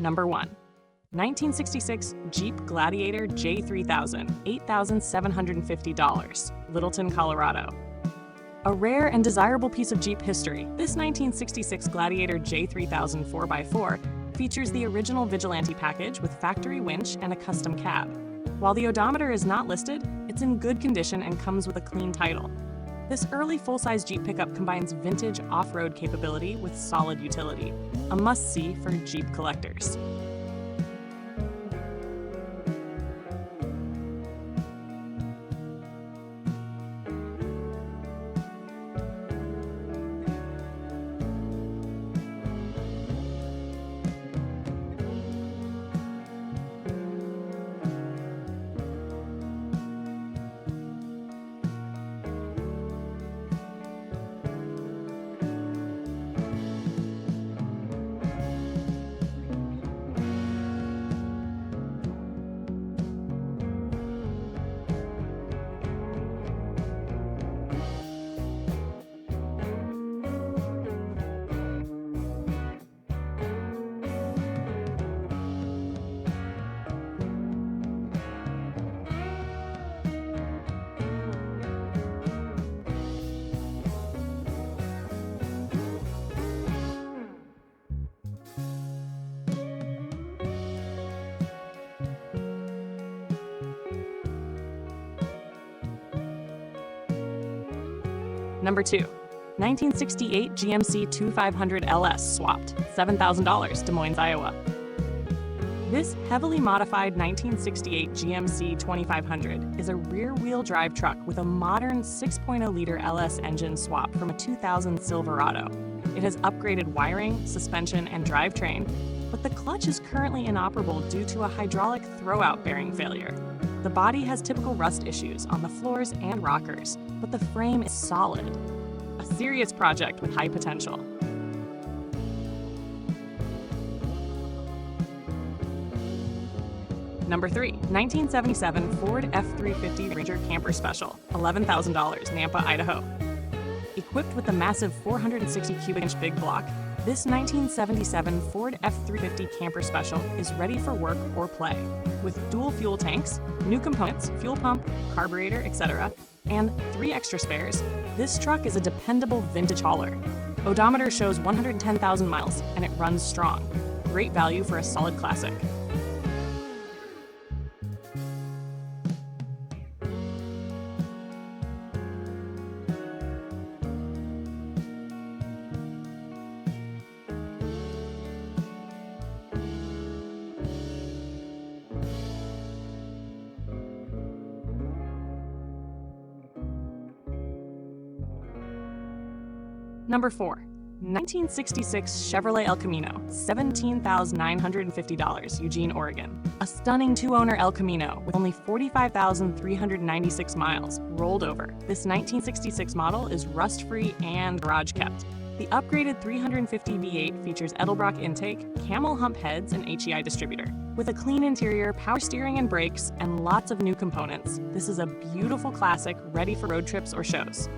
Number 1. 1966 Jeep Gladiator J3000, $8,750, Littleton, Colorado. A rare and desirable piece of Jeep history, this 1966 Gladiator J3000 4x4 features the original Vigilante package with factory winch and a custom cab. While the odometer is not listed, it's in good condition and comes with a clean title. This early full-size Jeep pickup combines vintage off-road capability with solid utility, a must-see for Jeep collectors. Number 2. 1968 GMC 2500 LS swapped, $7,000, Des Moines, Iowa. This heavily modified 1968 GMC 2500 is a rear-wheel drive truck with a modern 6.0-liter LS engine swap from a 2000 Silverado. It has upgraded wiring, suspension, and drivetrain, but the clutch is currently inoperable due to a hydraulic throwout bearing failure. The body has typical rust issues on the floors and rockers, but the frame is solid. A serious project with high potential. Number 3. 1977 Ford F-350 Ranger Camper Special, $11,000, Nampa, Idaho. Equipped with a massive 460 cubic inch big block, this 1977 Ford F-350 Camper Special is ready for work or play. With dual fuel tanks, new components, fuel pump, carburetor, etc., and 3 extra spares, this truck is a dependable vintage hauler. Odometer shows 110,000 miles, and it runs strong. Great value for a solid classic. Number 4. 1966 Chevrolet ElCamino, $17,950, Eugene, Oregon. A stunning 2-owner ElCamino with only 45,396 miles rolled over. This 1966 model is rust-free and garage-kept. The upgraded 350 V8 features Edelbrock intake, camel hump heads, and HEI distributor. With a clean interior, power steering and brakes, and lots of new components, this is a beautiful classic ready for road trips or shows.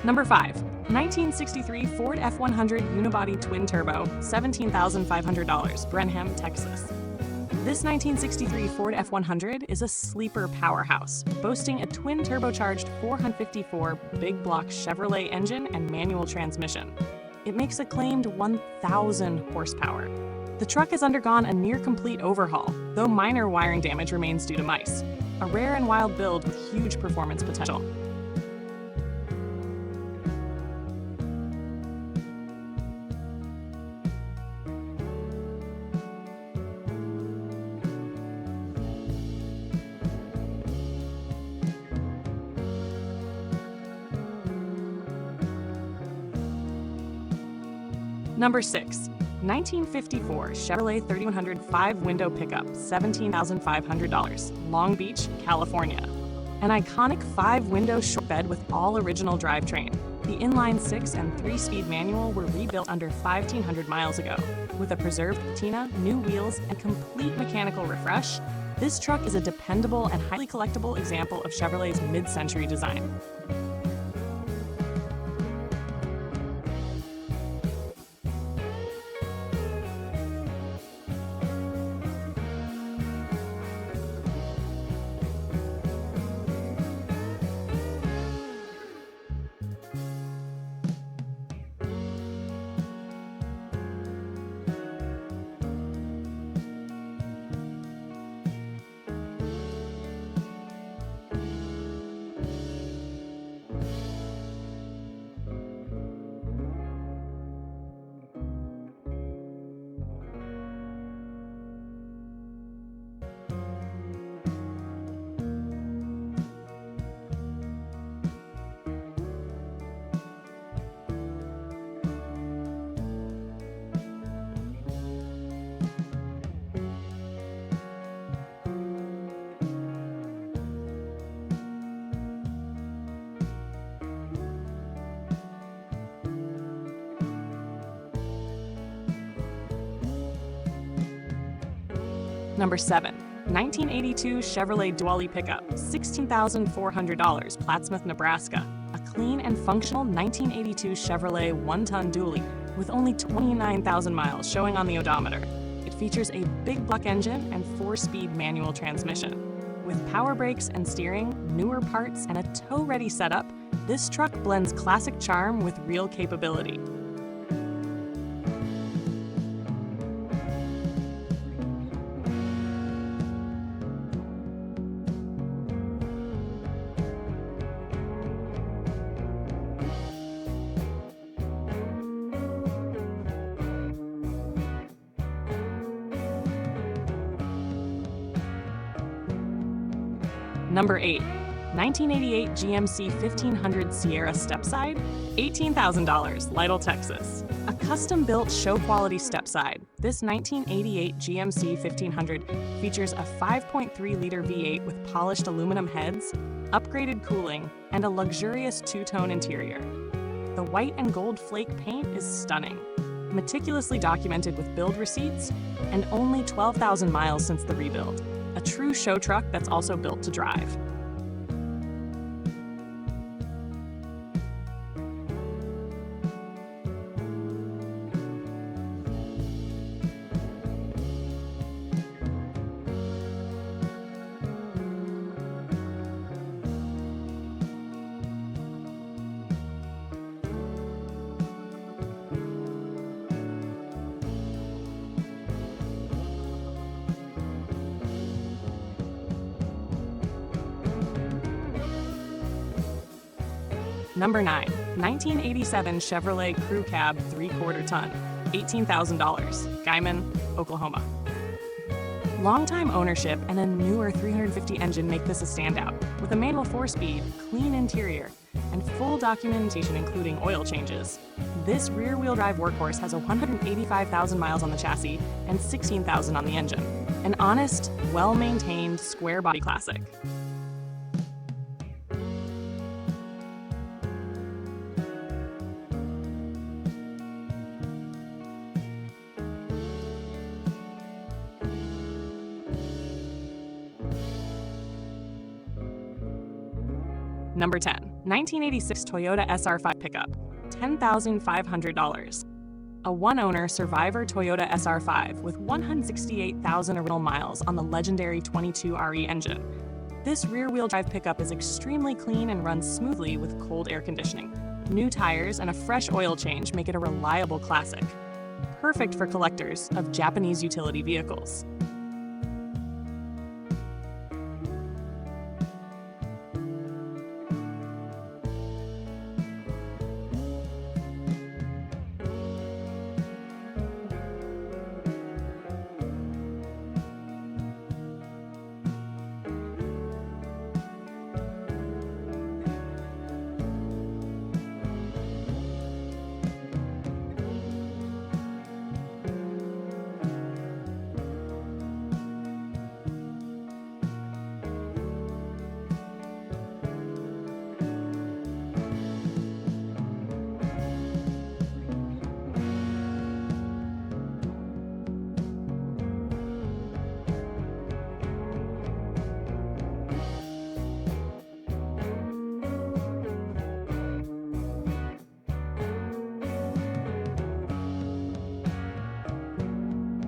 Number 5. 1963 Ford F-100 Unibody Twin Turbo, $17,500, Brenham, Texas. This 1963 Ford F-100 is a sleeper powerhouse, boasting a twin turbocharged 454 big block Chevrolet engine and manual transmission. It makes a claimed 1,000 horsepower. The truck has undergone a near-complete overhaul, though minor wiring damage remains due to mice. A rare and wild build with huge performance potential. Number 6. 1954 Chevrolet 3100 5-window pickup, $17,500, Long Beach, California. An iconic 5-window short bed with all original drivetrain. The inline 6 and 3-speed manual were rebuilt under 1,500 miles ago. With a preserved patina, new wheels, and complete mechanical refresh, this truck is a dependable and highly collectible example of Chevrolet's mid-century design. Number 7. 1982 Chevrolet Dwelli pickup, $16,400, Plattsmouth, Nebraska. A clean and functional 1982 Chevrolet 1-ton dually with only 29,000 miles showing on the odometer. It features a big block engine and 4-speed manual transmission. With power brakes and steering, newer parts, and a tow-ready setup, this truck blends classic charm with real capability. Number 8. 1988 GMC 1500 Sierra Stepside, $18,000, Lytle, Texas. A custom-built show-quality stepside, this 1988 GMC 1500 features a 5.3-liter V8 with polished aluminum heads, upgraded cooling, and a luxurious 2-tone interior. The white and gold flake paint is stunning, meticulously documented with build receipts, and only 12,000 miles since the rebuild. A true show truck that's also built to drive. Number 9. 1987 Chevrolet Crew Cab 3/4 ton, $18,000, Guymon, Oklahoma. Longtime ownership and a newer 350 engine make this a standout, with a manual 4-speed, clean interior, and full documentation including oil changes. This rear-wheel drive workhorse has 185,000 miles on the chassis and 16,000 on the engine. An honest, well-maintained square-body classic. Number 10. 1986 Toyota SR5 pickup, $10,500. A one-owner Survivor Toyota SR5 with 168,000 original miles on the legendary 22RE engine. This rear-wheel drive pickup is extremely clean and runs smoothly with cold air conditioning. New tires and a fresh oil change make it a reliable classic. Perfect for collectors of Japanese utility vehicles.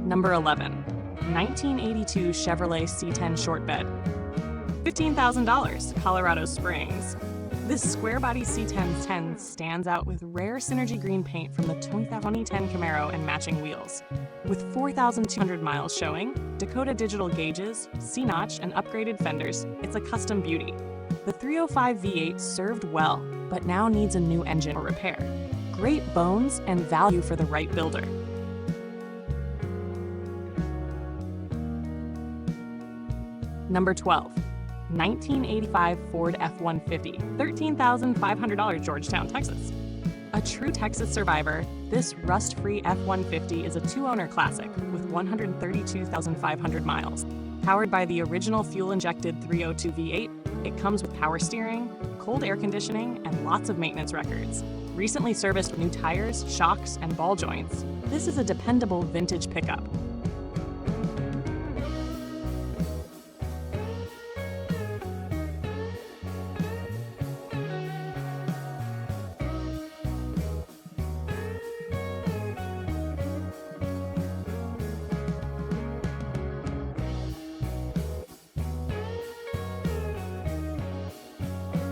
Number 11, 1982 Chevrolet C10 Short Bed. $15,000, Colorado Springs. This Squarebody C10 stands out with rare synergy green paint from the 2010 Camino and matching wheels. With 4,200 miles showing, Dakota digital gauges, C-notch, and upgraded fenders, it's a custom beauty. The 305 V8 served well, but now needs a new engine or repair. Great bones and value for the right builder. Number 12, 1985 Ford F-150, $13,500, Georgetown, Texas. A true Texas survivor, this rust-free F-150 is a two-owner classic with 132,500 miles. Powered by the original fuel-injected 302 V8, it comes with power steering, cold air conditioning, and lots of maintenance records. Recently serviced with new tires, shocks, and ball joints, this is a dependable vintage pickup.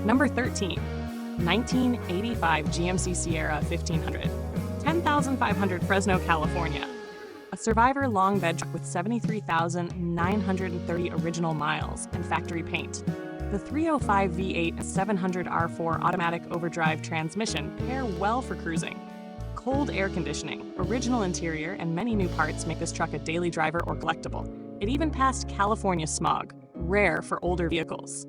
Number 13, 1985 GMC Sierra 1500, $10,500, Fresno, California. A survivor long bed truck with 73,930 original miles and factory paint. The 305 V8 and 700 R4 automatic overdrive transmission pair well for cruising. Cold air conditioning, original interior, and many new parts make this truck a daily driver or collectible. It even passed California smog, rare for older vehicles.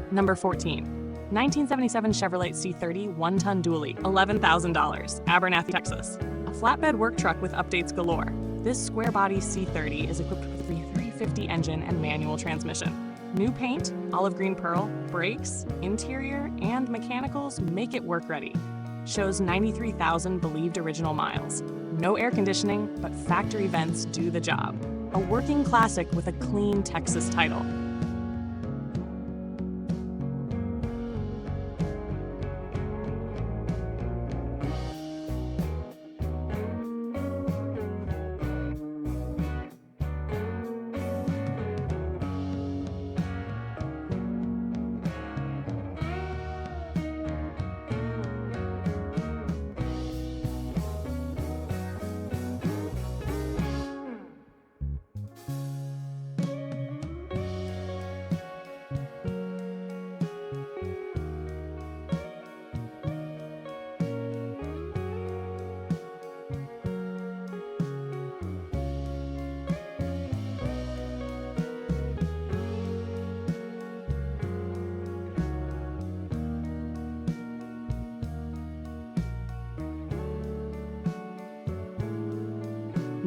Number 14, 1977 Chevrolet C30 one-ton dually, $11,000, Abernathy, Texas. A flatbed work truck with updates galore. This Squarebody C30 is equipped with a 350 engine and manual transmission. New paint, olive green pearl, brakes, interior, and mechanicals make it work ready. Shows 93,000 believed original miles. No air conditioning, but factory vents do the job. A working classic with a clean Texas title.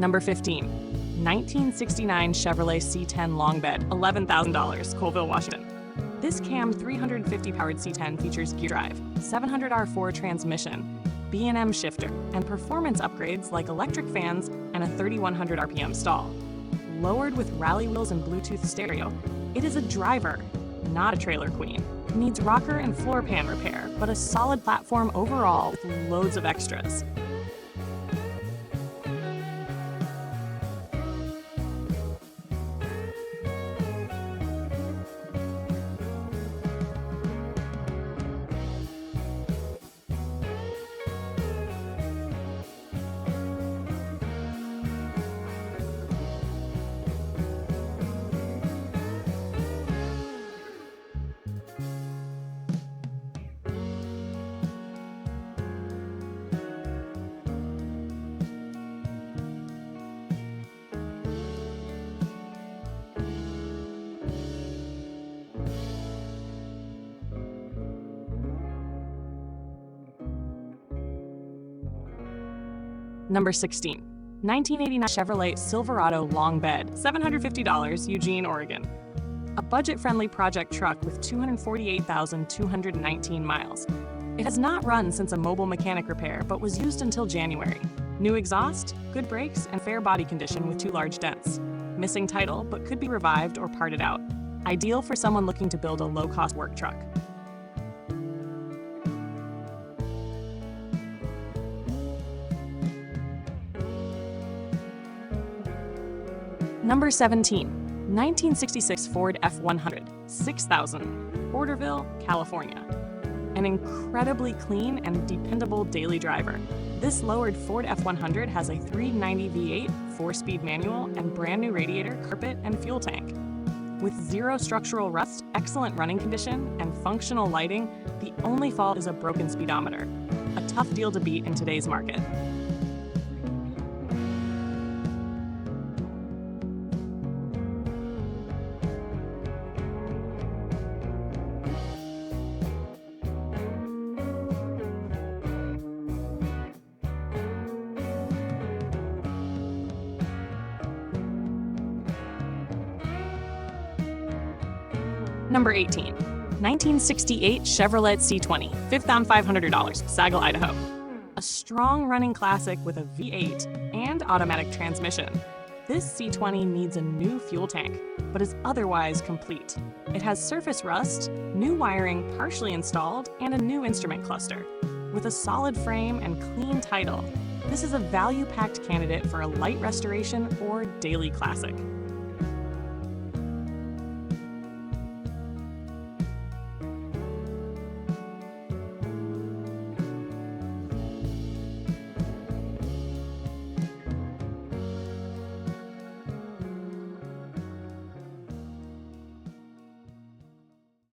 Number 15, 1969 Chevrolet C10 Long Bed, $11,000, Colville, Washington. This Cam 350-powered C10 features gear drive, 700 R4 transmission, B&M shifter, and performance upgrades like electric fans and a 3,100 RPM stall. Lowered with rally wheels and Bluetooth stereo, it is a driver, not a trailer queen. Needs rocker and floor pan repair, but a solid platform overall with loads of extras. Number 16. 1989 Chevrolet Silverado Long Bed, $750, Eugene, Oregon. A budget-friendly project truck with 248,219 miles. It has not run since a mobile mechanic repair, but was used until January. New exhaust, good brakes, and fair body condition with 2 large dents. Missing title, but could be revived or parted out. Ideal for someone looking to build a low-cost work truck. Number 17. 1966 Ford F100, 6,000, Porterville, California. An incredibly clean and dependable daily driver. This lowered Ford F100 has a 390 V8, 4-speed manual, and brand new radiator, carpet, and fuel tank. With 0 structural rust, excellent running condition, and functional lighting, the only fault is a broken speedometer. A tough deal to beat in today's market. Number 18. 1968 Chevrolet C20, $5,500, Sagal, Idaho. A strong running classic with a V8 and automatic transmission. This C20 needs a new fuel tank, but is otherwise complete. It has surface rust, new wiring partially installed, and a new instrument cluster. With a solid frame and clean title, this is a value-packed candidate for a light restoration or daily classic.